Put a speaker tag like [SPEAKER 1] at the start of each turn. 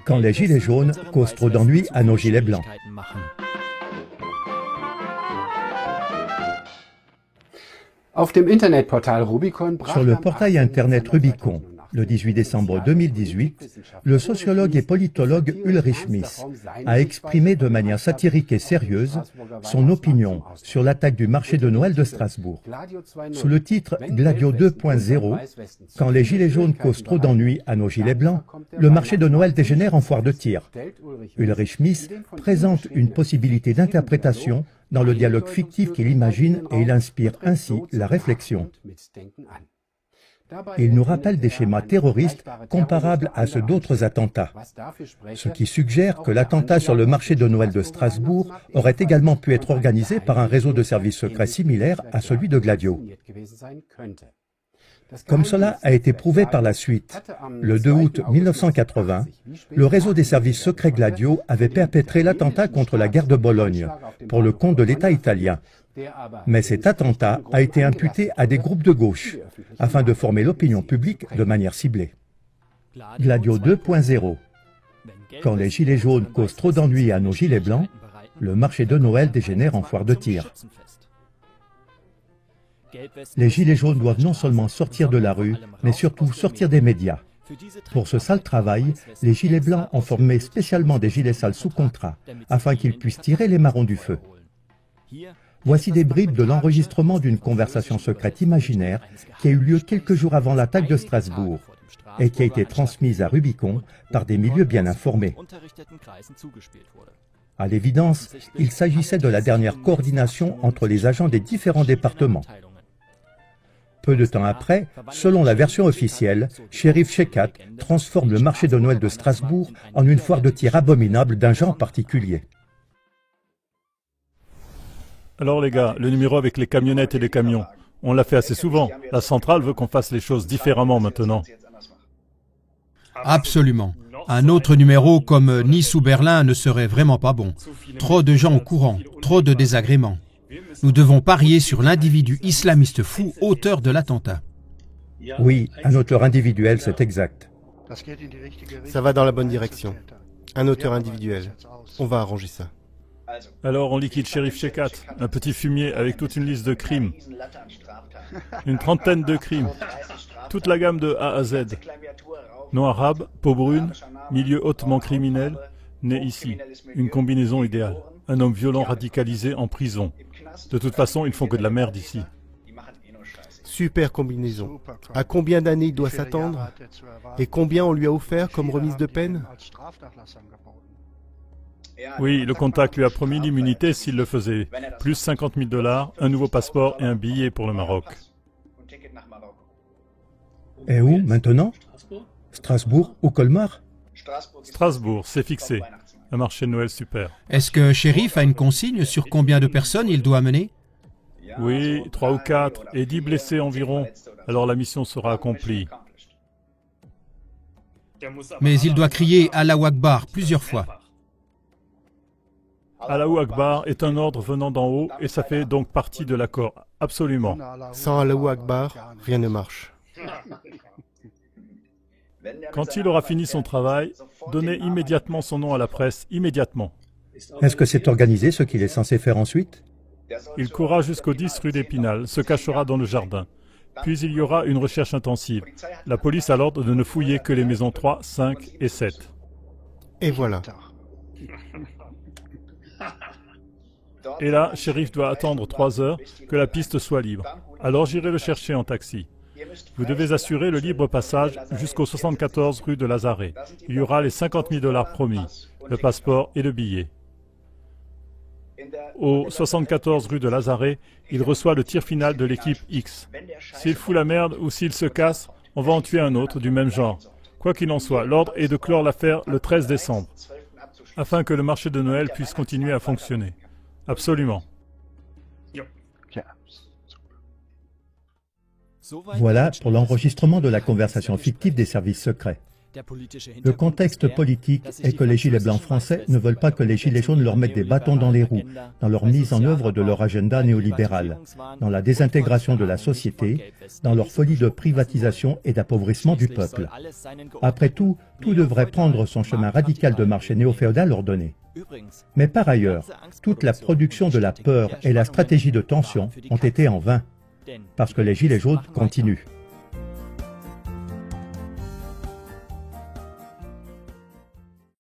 [SPEAKER 1] Quand les gilets jaunes causent trop d'ennuis à nos gilets blancs.
[SPEAKER 2] Sur le portail internet Rubicon, le 18 décembre 2018, le sociologue et politologue Ulrich Miss a exprimé de manière satirique et sérieuse son opinion sur l'attaque du marché de Noël de Strasbourg. Sous le titre « Gladio 2.0 », quand les gilets jaunes causent trop d'ennuis à nos gilets blancs, le marché de Noël dégénère en foire de tir. Ulrich Miss présente une possibilité d'interprétation dans le dialogue fictif qu'il imagine et il inspire ainsi la réflexion. Il nous rappelle des schémas terroristes comparables à ceux d'autres attentats, ce qui suggère que l'attentat sur le marché de Noël de Strasbourg aurait également pu être organisé par un réseau de services secrets similaire à celui de Gladio. Comme cela a été prouvé par la suite, le 2 août 1980, le réseau des services secrets Gladio avait perpétré l'attentat contre la gare de Bologne, pour le compte de l'État italien. Mais cet attentat a été imputé à des groupes de gauche, afin de former l'opinion publique de manière ciblée. Gladio 2.0. Quand les gilets jaunes causent trop d'ennuis à nos gilets blancs, le marché de Noël dégénère en foire de tir. Les gilets jaunes doivent non seulement sortir de la rue, mais surtout sortir des médias. Pour ce sale travail, les gilets blancs ont formé spécialement des gilets sales sous contrat, afin qu'ils puissent tirer les marrons du feu. Voici des bribes de l'enregistrement d'une conversation secrète imaginaire qui a eu lieu quelques jours avant l'attaque de Strasbourg et qui a été transmise à Rubicon par des milieux bien informés. À l'évidence, il s'agissait de la dernière coordination entre les agents des différents départements. Peu de temps après, selon la version officielle, Shérif Shekat transforme le marché de Noël de Strasbourg en une foire de tir abominable d'un genre particulier.
[SPEAKER 3] Alors les gars, le numéro avec les camionnettes et les camions, on l'a fait assez souvent. La centrale veut qu'on fasse les choses différemment maintenant.
[SPEAKER 4] Absolument. Un autre numéro comme Nice ou Berlin ne serait vraiment pas bon. Trop de gens au courant, trop de désagréments. Nous devons parier sur l'individu islamiste fou, auteur de l'attentat.
[SPEAKER 1] Oui, un auteur individuel, c'est exact.
[SPEAKER 5] Ça va dans la bonne direction. Un auteur individuel. On va arranger ça.
[SPEAKER 3] Alors on liquide Shérif Shekat, un petit fumier avec toute une liste de crimes. Une trentaine de crimes. Toute la gamme de A à Z. Nom arabe, peau brune, milieu hautement criminel, né ici. Une combinaison idéale. Un homme violent radicalisé en prison. De toute façon, ils font que de la merde ici.
[SPEAKER 5] Super combinaison. À combien d'années il doit s'attendre? Et combien on lui a offert comme remise de peine?
[SPEAKER 3] Oui, le contact lui a promis l'immunité s'il le faisait. Plus 50 000 $, un nouveau passeport et un billet pour le Maroc.
[SPEAKER 1] Et où, maintenant? Strasbourg ou Colmar?
[SPEAKER 3] Strasbourg, c'est fixé. Un marché de Noël super.
[SPEAKER 4] Est-ce que Shérif a une consigne sur combien de personnes il doit amener?
[SPEAKER 3] Oui, 3 ou 4 et 10 blessés environ. Alors la mission sera accomplie.
[SPEAKER 4] Mais il doit crier Allahu Akbar plusieurs fois.
[SPEAKER 3] Allahu Akbar est un ordre venant d'en haut et ça fait donc partie de l'accord. Absolument.
[SPEAKER 5] Sans Allahu Akbar, rien ne marche.
[SPEAKER 3] Quand il aura fini son travail, donnez immédiatement son nom à la presse, immédiatement.
[SPEAKER 1] Est-ce que c'est organisé ce qu'il est censé faire ensuite?
[SPEAKER 3] Il courra jusqu'au 10 rue d'Épinal, se cachera dans le jardin. Puis il y aura une recherche intensive. La police a l'ordre de ne fouiller que les maisons 3, 5 et 7.
[SPEAKER 5] Et voilà.
[SPEAKER 3] Et là, Shérif doit attendre 3 heures que la piste soit libre. Alors j'irai le chercher en taxi. Vous devez assurer le libre passage jusqu'au 74 rue de Lazaret. Il y aura les 50 000 $ promis, le passeport et le billet. Au 74 rue de Lazaret, il reçoit le tir final de l'équipe X. S'il fout la merde ou s'il se casse, on va en tuer un autre du même genre. Quoi qu'il en soit, l'ordre est de clore l'affaire le 13 décembre, afin que le marché de Noël puisse continuer à fonctionner. Absolument.
[SPEAKER 1] Voilà pour l'enregistrement de la conversation fictive des services secrets.
[SPEAKER 2] Le contexte politique est que les Gilets blancs français ne veulent pas que les Gilets jaunes leur mettent des bâtons dans les roues, dans leur mise en œuvre de leur agenda néolibéral, dans la désintégration de la société, dans leur folie de privatisation et d'appauvrissement du peuple. Après tout, tout devrait prendre son chemin radical de marché néo-féodal ordonné. Mais par ailleurs, toute la production de la peur et la stratégie de tension ont été en vain, parce que les Gilets jaunes continuent.